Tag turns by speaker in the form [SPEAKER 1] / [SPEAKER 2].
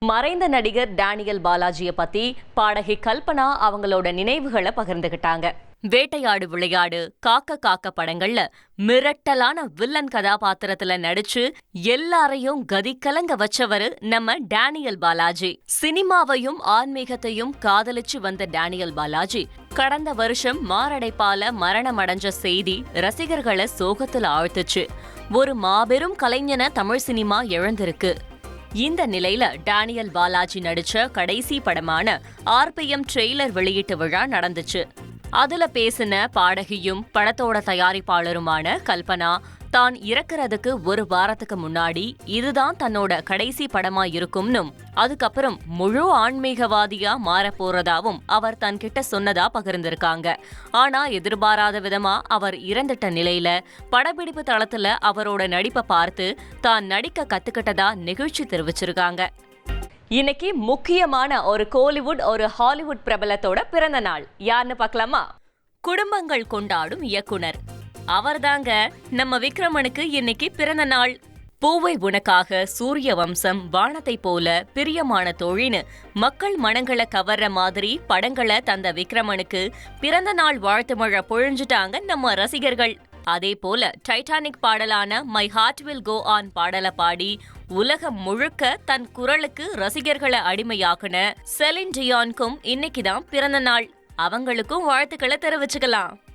[SPEAKER 1] மறைந்த நடிகர் டேனியல் பாலாஜியை பத்தி பாடகி கல்பனா அவங்களோட நினைவுகளை பகிர்ந்துகிட்டாங்க. வேட்டையாடு விளையாடு, காக்க காக்க படங்கள்ல மிரட்டலான வில்லன் கதாபாத்திரத்துல நடிச்சு எல்லாரையும் கதி கலங்க வச்சவரு நம்ம டேனியல் பாலாஜி. சினிமாவையும் ஆன்மீகத்தையும் காதலிச்சு வந்த டேனியல் பாலாஜி கடந்த வருஷம் மாரடைப்பால மரணமடைஞ்ச செய்தி ரசிகர்களை சோகத்துல ஆழ்த்துச்சு. ஒரு மாபெரும் கலைஞனை தமிழ் சினிமா இழந்திருக்கு. இந்த நிலையில டேனியல் பாலாஜி நடிச்ச கடைசி படமான RPM ட்ரெய்லர் வெளியீட்டு விழா நடந்துச்சு. அதுல பேசின பாடகியும் படத்தோட தயாரிப்பாளருமான கல்பனா தான் இறக்குறதுக்கு ஒரு வாரத்துக்கு முன்னாடி இதுதான் தன்னோட கடைசி படமா இருக்கும்னும் அதுக்கப்புறம் முழு ஆன்மீகவாதியா மாறப்போறதாவும் அவர் தன்கிட்ட சொன்னதா பகிர்ந்திருக்காங்க. ஆனா எதிர்பாராத விதமா அவர் இறந்துட்ட நிலையில படப்பிடிப்பு தளத்துல அவரோட நடிப்பை பார்த்து தான் நடிக்க கத்துக்கிட்டதா நெகிழ்ச்சி தெரிவிச்சிருக்காங்க. இன்னைக்கு முக்கியமான ஒரு கோலிவுட் ஒரு ஹாலிவுட் பிரபலத்தோட பிறந்த நாள். யாருன்னு பார்க்கலாமா? குடும்பங்கள் கொண்டாடும் இயக்குனர் அவர்தாங்க நம்ம விக்ரமனுக்கு இன்னைக்கு பிறந்த நாள். பூவை உனக்காக, சூரிய வம்சம், வானத்தை போல, பிரியமான தோழின்னு மக்கள் மனங்களை கவர்ற மாதிரி படங்களை தந்த விக்ரமனுக்கு பிறந்த நாள் வாழ்த்து மழை பொழிஞ்சுட்டாங்க நம்ம ரசிகர்கள். அதே போல டைட்டானிக் பாடலான my heart will go on பாடலை பாடி உலகம் முழுக்க தன் குரலுக்கு ரசிகர்களை அடிமையாக்குன செலின் டியானுக்கும் இன்னைக்குதான் பிறந்த நாள். அவங்களுக்கும் வாழ்த்துக்களை தெரிவிச்சுக்கலாம்.